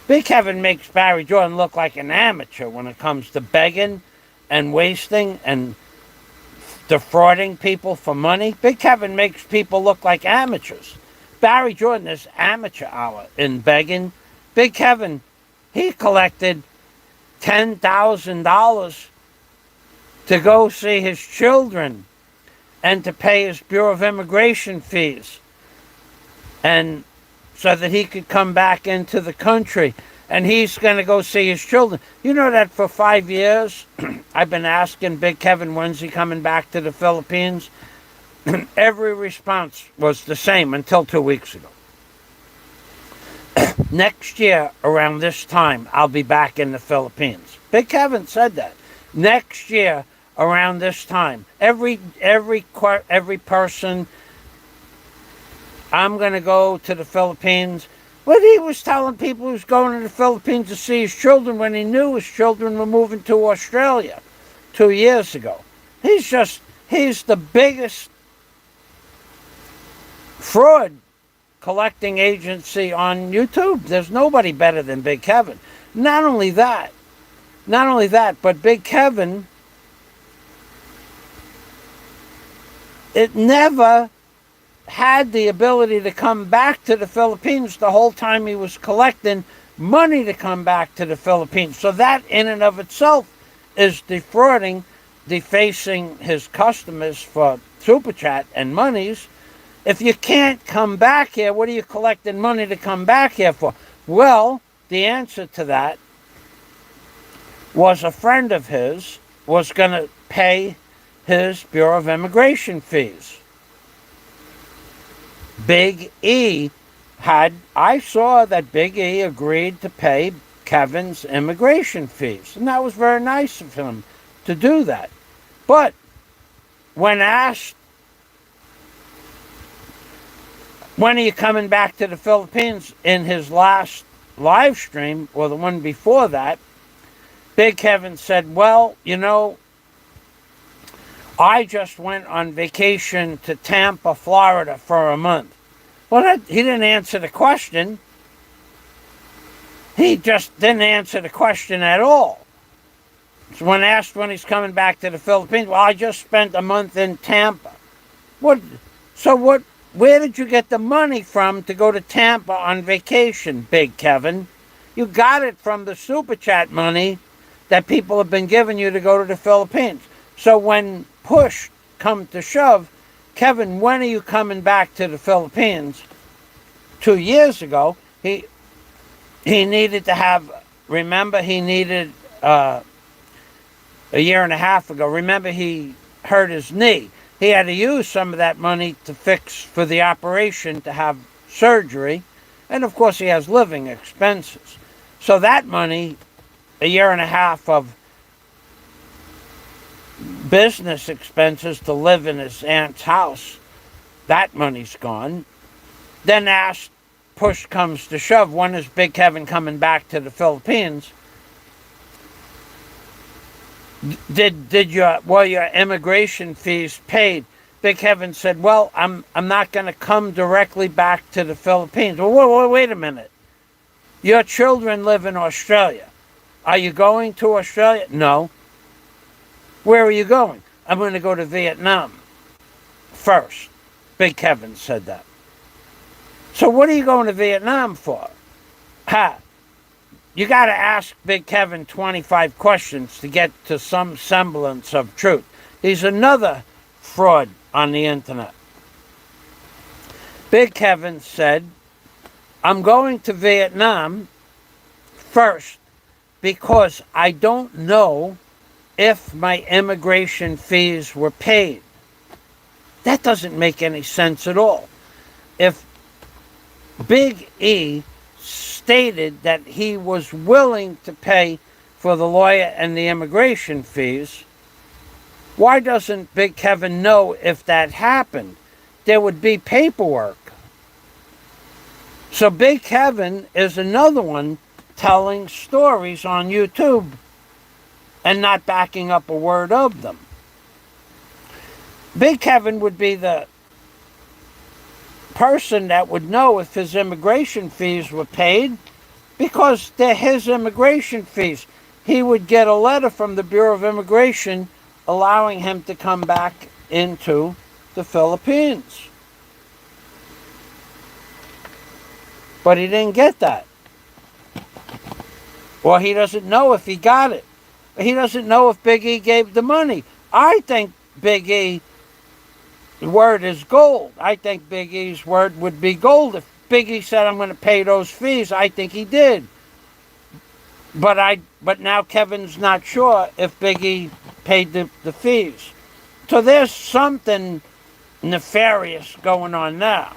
Big Kevin makes Barry Jordan look like an amateur when it comes to begging and wasting and defrauding people for money. Big Kevin makes people look like amateurs. Barry Jordan is amateur hour in begging. Big Kevin, he collected $10,000 to go see his children and to pay his Bureau of Immigration fees, and so that he could come back into the country. And he's going to go see his children. You know that for 5 years, I've been asking Big Kevin, when's he coming back to the Philippines? Every response was the same until 2 weeks ago. Next year, around this time, I'll be back in the Philippines. Big Kevin said that. Next year, around this time, every person, I'm going to go to the Philippines. But he was telling people he was going to the Philippines to see his children when he knew his children were moving to Australia 2 years ago. He's the biggest fraud collecting agency on YouTube. There's nobody better than Big Kevin. Not only that, but Big Kevin, it never had the ability to come back to the Philippines the whole time he was collecting money to come back to the Philippines. So that in and of itself is defrauding, defacing his customers for Super Chat and monies. If you can't come back here, what are you collecting money to come back here for? Well, the answer to that was a friend of his was going to pay his Bureau of Immigration fees. Big E I saw that Big E agreed to pay Kevin's immigration fees. And that was very nice of him to do that. But when asked, when are you coming back to the Philippines, in his last live stream, or the one before that, Big Kevin said, well, you know, I just went on vacation to Tampa, Florida for a month. Well, he didn't answer the question. He just didn't answer the question at all. So when asked when he's coming back to the Philippines, well, I just spent a month in Tampa. Where did you get the money from to go to Tampa on vacation, Big Kevin? You got it from the Super Chat money that people have been giving you to go to the Philippines. So when push come to shove, Kevin, when are you coming back to the Philippines? 2 years ago, he needed to have, remember, he needed, a year and a half ago, remember, he hurt his knee. He had to use some of that money to fix for the operation, to have surgery. And of course, he has living expenses. So that money, a year and a half of business expenses to live in his aunt's house, that money's gone. Then asked, push comes to shove, when is Big Kevin coming back to the Philippines? Were your immigration fees paid? Big Kevin said, well, I'm not going to come directly back to the Philippines. Well, wait a minute. Your children live in Australia. Are you going to Australia? No. Where are you going? I'm going to go to Vietnam first. Big Kevin said that. So what are you going to Vietnam for? You got to ask Big Kevin 25 questions to get to some semblance of truth. He's another fraud on the internet. Big Kevin said, I'm going to Vietnam first because I don't know if my immigration fees were paid. That doesn't make any sense at all. If Big E stated that he was willing to pay for the lawyer and the immigration fees, why doesn't Big Kevin know if that happened? There would be paperwork. So Big Kevin is another one telling stories on YouTube and not backing up a word of them. Big Kevin would be the person that would know if his immigration fees were paid Because they're his immigration fees. He would get a letter from the Bureau of Immigration allowing him to come back into the Philippines. But he didn't get that. Or he doesn't know if he got it. He doesn't know if Big E gave the money. I think Big E's word is gold. I think Big E's word would be gold. If Big E said, I'm going to pay those fees, I think he did. But now Kevin's not sure if Big E paid the fees. So there's something nefarious going on now.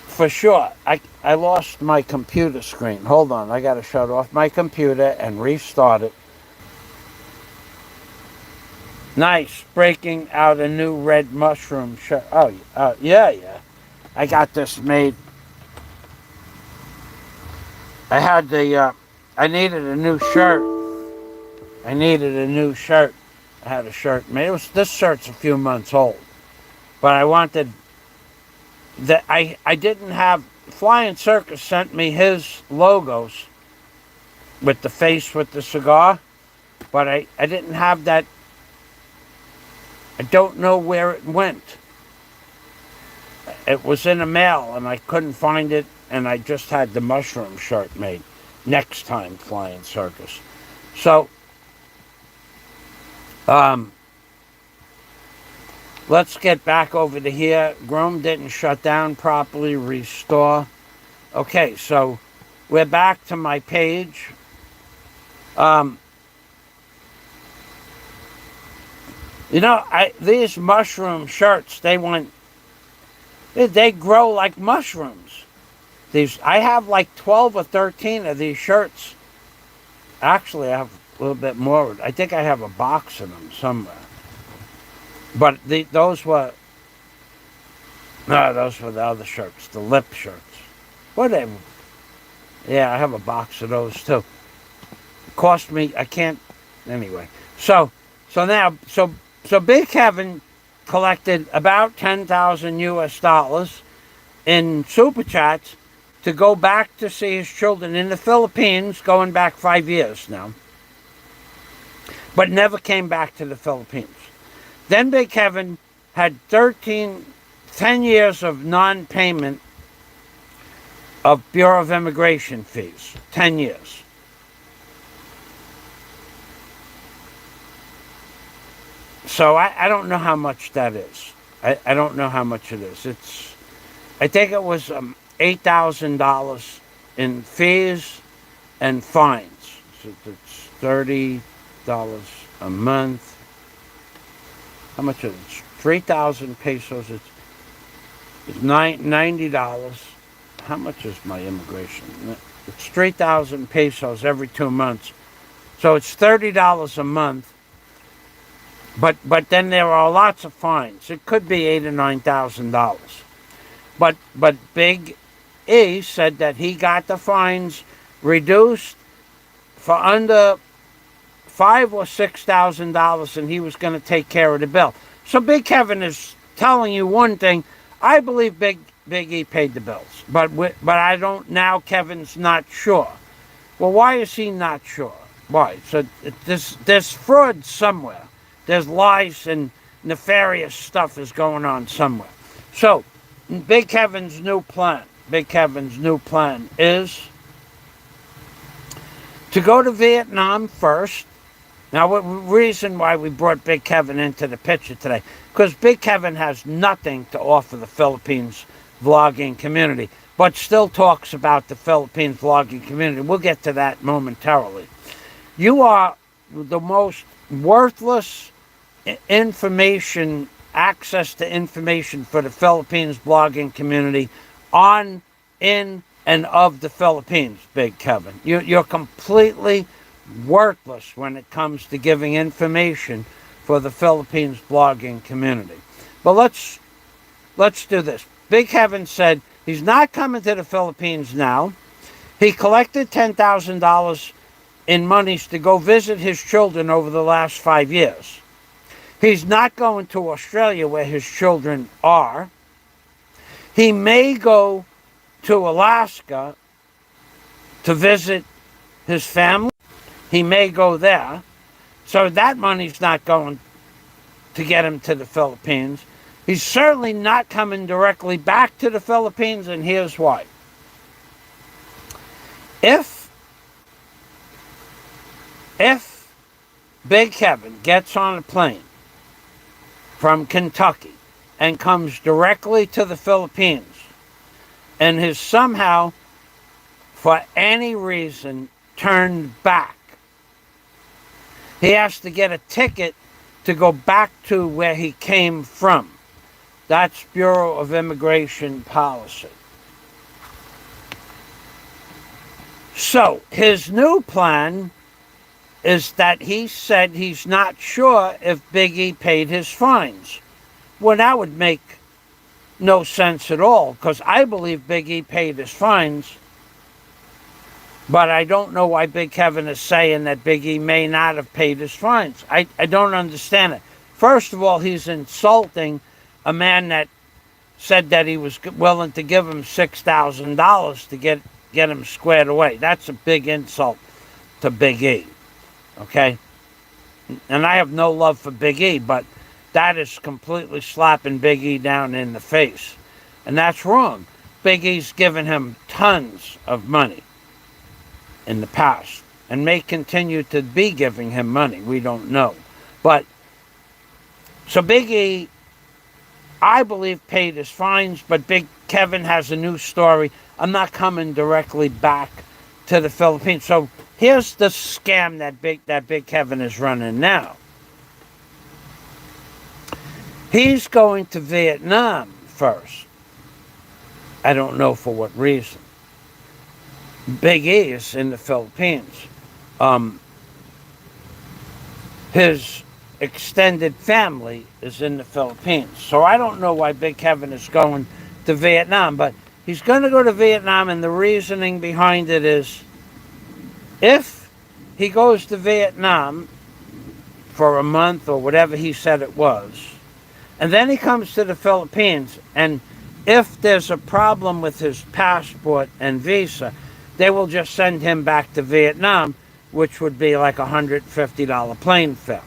For sure. I lost my computer screen. Hold on, I got to shut off my computer and restart it. Nice, breaking out a new red mushroom shirt. Oh, yeah. I got this made. I needed a new shirt. I had a shirt made. This shirt's a few months old. But I wanted that I didn't have. Flying Circus sent me his logos with the face with the cigar, but I didn't have that. I don't know where it went. It was in the mail and I couldn't find it, and I just had the mushroom shirt made. Next time, Flying Circus. So let's get back over to here. Chrome didn't shut down properly. Restore. Okay, so we're back to my page. These mushroom shirts, they grow like mushrooms. I have like 12 or 13 of these shirts. Actually, I have a little bit more. I think I have a box of them somewhere. But those were the other shirts, the lip shirts. Whatever. Yeah, I have a box of those too. It cost me, I can't, anyway. So Big Kevin collected about 10,000 US dollars in super chats to go back to see his children in the Philippines, going back 5 years now. But never came back to the Philippines. Then Big Kevin had 10 years of non-payment of Bureau of Immigration fees. 10 years. So I don't know how much that is. I don't know how much it is. I think it was $8,000 in fees and fines. So it's $30 a month. How much is it? It's 3,000 pesos. It's $90. How much is my immigration? It's 3,000 pesos every 2 months. So it's $30 a month. But then there are lots of fines. It could be $8,000 or $9,000. But Big E said that he got the fines reduced for under $5,000 or $6,000, and he was going to take care of the bill. So Big Kevin is telling you one thing. I believe Big E paid the bills, but I don't. Now Kevin's not sure. Well, why is he not sure? Why? So there's fraud somewhere. There's lies and nefarious stuff is going on somewhere. So Big Kevin's new plan is to go to Vietnam first. Now, the reason why we brought Big Kevin into the picture today, because Big Kevin has nothing to offer the Philippines vlogging community, but still talks about the Philippines vlogging community. We'll get to that momentarily. You are the most worthless access to information for the Philippines blogging community in and of the Philippines, Big Kevin. You're completely worthless when it comes to giving information for the Philippines blogging community. But let's do this. Big Kevin said he's not coming to the Philippines now. He collected $10,000 in monies to go visit his children over the last 5 years. He's not going to Australia where his children are. He may go to Alaska to visit his family. He may go there. So that money's not going to get him to the Philippines. He's certainly not coming directly back to the Philippines, and here's why. If Big Kevin gets on a plane from Kentucky and comes directly to the Philippines and is somehow, for any reason, turned back, he has to get a ticket to go back to where he came from. That's Bureau of Immigration policy. So his new plan is that he said he's not sure if Big E paid his fines. Well, that would make no sense at all, because I believe Big E paid his fines, but I don't know why Big Kevin is saying that Big E may not have paid his fines. I don't understand it. First of all, he's insulting a man that said that he was willing to give him $6,000 to get him squared away. That's a big insult to Big E. Okay? And I have no love for Big E, but that is completely slapping Big E down in the face. And that's wrong. Big E's given him tons of money in the past and may continue to be giving him money. We don't know. But, so Big E, I believe, paid his fines, but Big Kevin has a new story. I'm not coming directly back to the Philippines. So here's the scam that Big Kevin is running now. He's going to Vietnam first. I don't know for what reason. Big E is in the Philippines. His extended family is in the Philippines. So I don't know why Big Kevin is going to Vietnam, but he's going to go to Vietnam, and the reasoning behind it is, if he goes to Vietnam for a month or whatever he said it was, and then he comes to the Philippines, and if there's a problem with his passport and visa, they will just send him back to Vietnam, which would be like a $150 plane fare.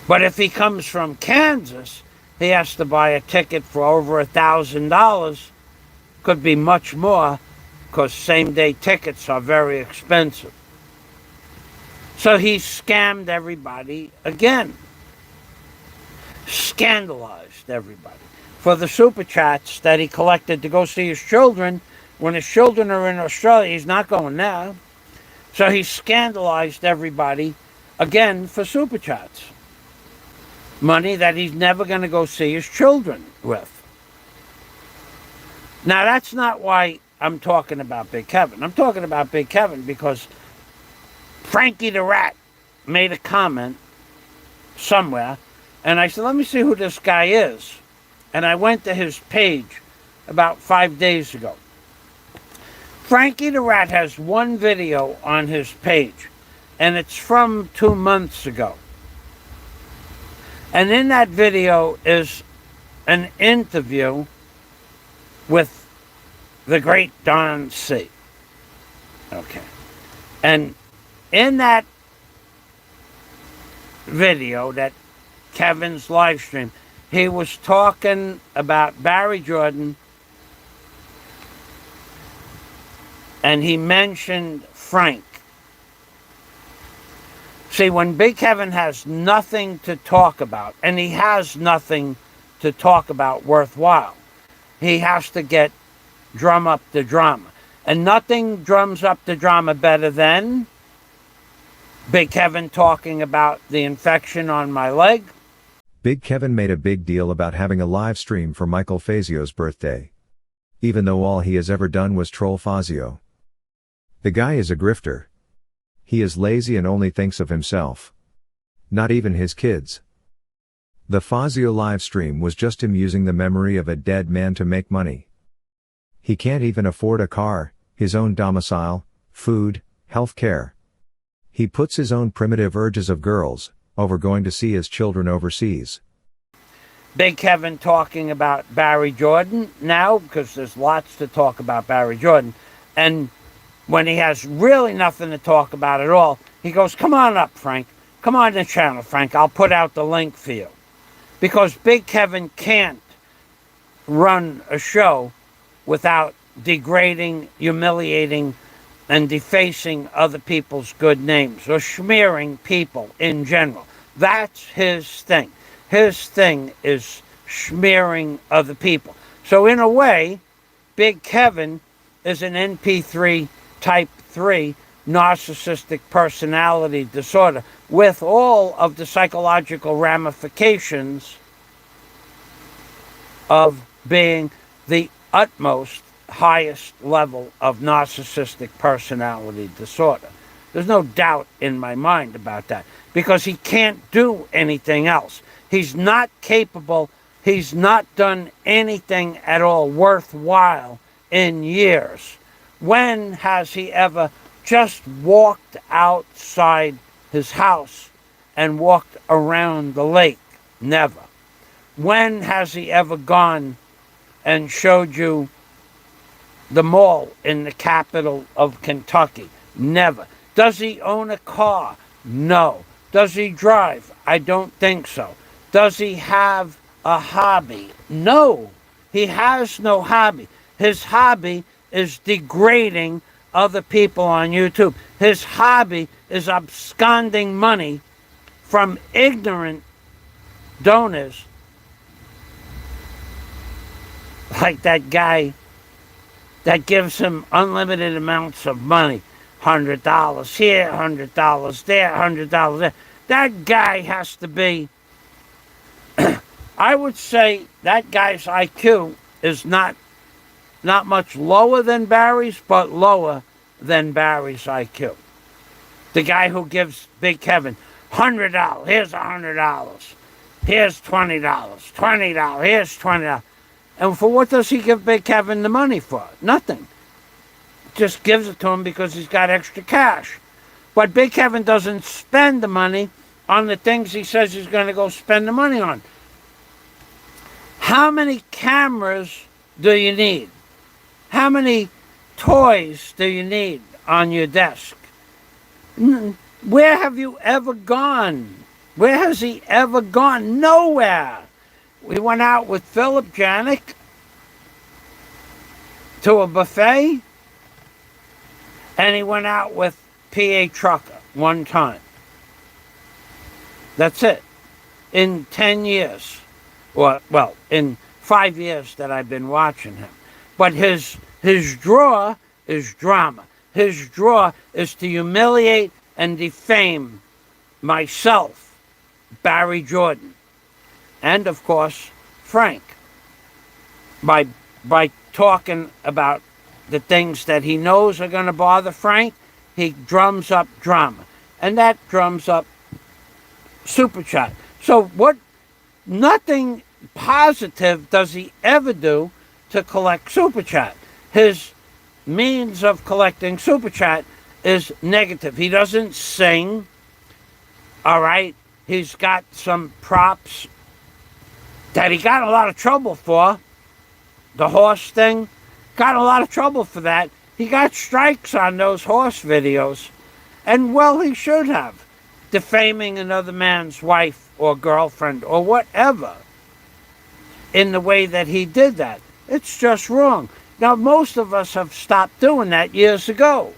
But if he comes from Kansas, he has to buy a ticket for over $1,000. Could be much more, because same-day tickets are very expensive. So he scammed everybody again. Scandalized everybody for the super chats that he collected to go see his children. When his children are in Australia, he's not going there. So he scandalized everybody again for super chats. Money that he's never going to go see his children with. Now, that's not why I'm talking about Big Kevin. I'm talking about Big Kevin because Frankie the Rat made a comment somewhere, and I said, let me see who this guy is. And I went to his page about 5 days ago. Frankie the Rat has one video on his page, and it's from 2 months ago. And in that video is an interview with the great Don C. Okay. And in that video, that Kevin's live stream, he was talking about Barry Jordan, and he mentioned Frank. See, when Big Kevin has nothing to talk about, and he has nothing to talk about worthwhile, he has to drum up the drama. And nothing drums up the drama better than Big Kevin talking about the infection on my leg. Big Kevin made a big deal about having a live stream for Michael Fazio's birthday, even though all he has ever done was troll Fazio. The guy is a grifter. He is lazy and only thinks of himself. Not even his kids. The Fazio live stream was just him using the memory of a dead man to make money. He can't even afford a car, his own domicile, food, health care. He puts his own primitive urges of girls over going to see his children overseas. Big Kevin talking about Barry Jordan now, because there's lots to talk about Barry Jordan. And when he has really nothing to talk about at all, he goes, come on up, Frank. Come on the channel, Frank. I'll put out the link for you. Because Big Kevin can't run a show without degrading, humiliating, and defacing other people's good names or smearing people in general. That's his thing. His thing is smearing other people. So in a way, Big Kevin is an NP3 type 3 narcissistic personality disorder with all of the psychological ramifications of being the utmost highest level of narcissistic personality disorder. There's no doubt in my mind about that, because he can't do anything else. He's not capable. He's not done anything at all worthwhile in years. When has he ever just walked outside his house and walked around the lake? Never. When has he ever gone and showed you the mall in the capital of Kentucky? Never. Does he own a car? No. Does he drive? I don't think so. Does he have a hobby? No. He has no hobby. His hobby is degrading other people on YouTube. His hobby is absconding money from ignorant donors like that guy that gives him unlimited amounts of money. $100 here, $100 there, $100 there. That guy has to be, I would say that guy's IQ is not much lower than Barry's, but lower than Barry's IQ. The guy who gives Big Kevin $100, here's $100, here's $20, $20, here's $20. And for what does he give Big Kevin the money for? Nothing. Just gives it to him because he's got extra cash. But Big Kevin doesn't spend the money on the things he says he's going to go spend the money on. How many cameras do you need? How many toys do you need on your desk? Where have you ever gone? Where has he ever gone? Nowhere. We went out with Philip Janik to a buffet, and he went out with P.A. Trucker one time. That's it. In 10 years, or, well, in 5 years that I've been watching him. But his draw is drama. His draw is to humiliate and defame myself, Barry Jordan, and of course Frank, by talking about the things that he knows are going to bother Frank. He drums up drama, and that drums up super chat. So what? Nothing positive does he ever do to collect super chat. His means of collecting super chat is negative. He doesn't sing. All right, he's got some props that he got a lot of trouble for. The horse thing, got a lot of trouble for that. He got strikes on those horse videos, and well, he should have. Defaming another man's wife or girlfriend or whatever in the way that he did that. It's just wrong. Now, most of us have stopped doing that years ago,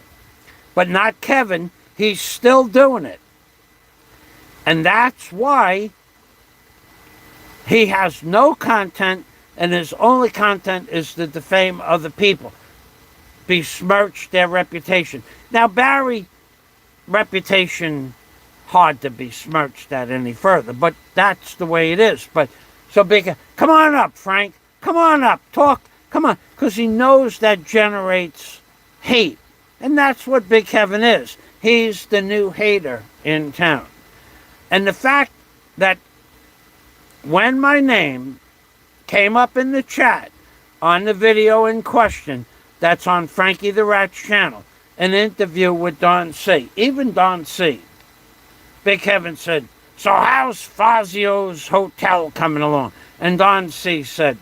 but not Kevin. He's still doing it. And that's why he has no content, and his only content is to defame other people, besmirch their reputation. Now, Barry, reputation, hard to besmirch that any further, but that's the way it is. But so Big, come on up, Frank. Come on up, talk. Come on, because he knows that generates hate, and that's what Big Kevin is. He's the new hater in town. And the fact that when my name came up in the chat on the video in question, that's on Frankie the Rat's channel, an interview with Don C. Even Don C. Big Kevin said, so how's Fazio's hotel coming along? And Don C. said,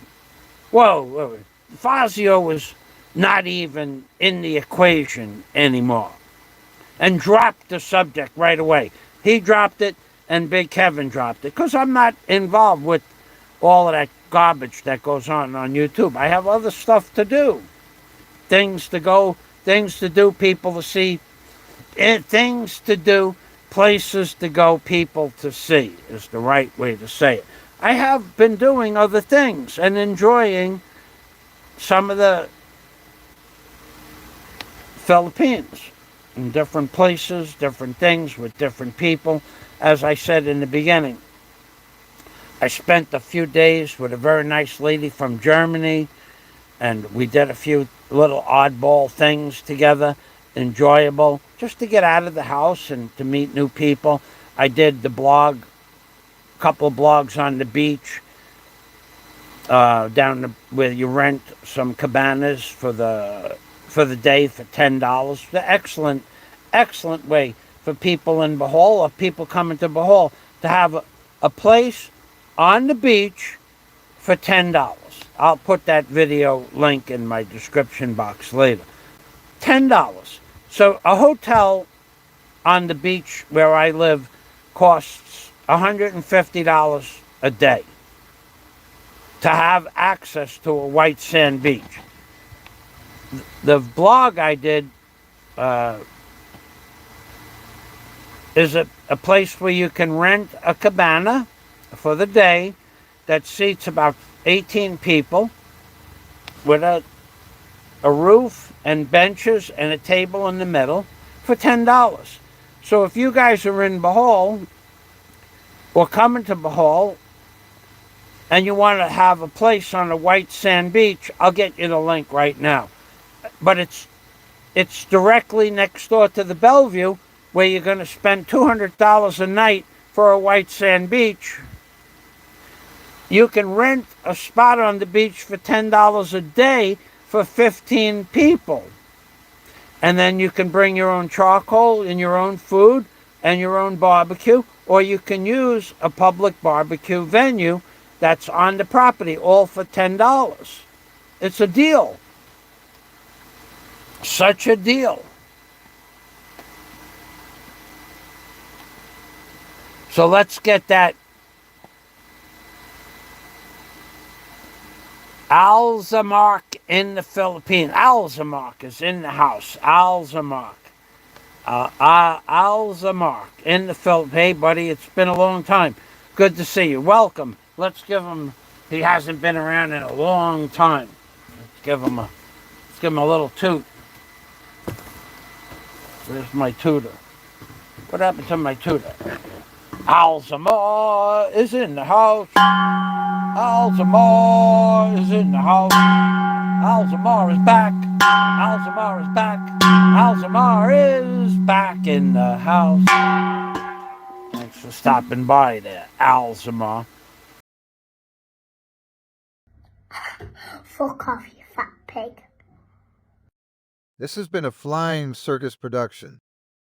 whoa, Fazio was not even in the equation anymore, and dropped the subject right away. He dropped it, and Big Kevin dropped it, because I'm not involved with all of that garbage that goes on YouTube. I have other stuff to do, things to go, things to do, people to see, things to do, places to go, people to see, is the right way to say it. I have been doing other things and enjoying some of the Philippines in different places, different things with different people. As I said in the beginning, I spent a few days with a very nice lady from Germany, and we did a few little oddball things together, enjoyable, just to get out of the house and to meet new people. I did the blog, a couple of blogs on the beach, where you rent some cabanas for the day for $10. The excellent way for people in Bohol, or people coming to Bohol, to have a place on the beach for $10. I'll put that video link in my description box later. $10. So a hotel on the beach where I live costs $150 a day to have access to a white sand beach. The blog I did is a place where you can rent a cabana for the day that seats about 18 people with a roof and benches and a table in the middle for $10. So if you guys are in Bohol or coming to Bohol and you want to have a place on a white sand beach, I'll get you the link right now. But it's directly next door to the Bellevue, where you're going to spend $200 a night for a white sand beach. You can rent a spot on the beach for $10 a day for 15 people. And then you can bring your own charcoal and your own food and your own barbecue, or you can use a public barbecue venue that's on the property, all for $10. It's a deal. Such a deal. So let's get that Alzamark in the Philippines. Alzamark is in the house. Alzamark. Alzamark in the Philippines. Hey, buddy, it's been a long time. Good to see you. Welcome. Let's give him. He hasn't been around in a long time. Let's give him a little toot. Where's my tutor? What happened to my tutor? Alzamar is in the house. Alzamar is in the house. Alzamar is back. Alzamar is back. Alzamar is back in the house. Thanks for stopping by there, Alzamar. Fuck off, you fat pig. This has been a Flying Circus production.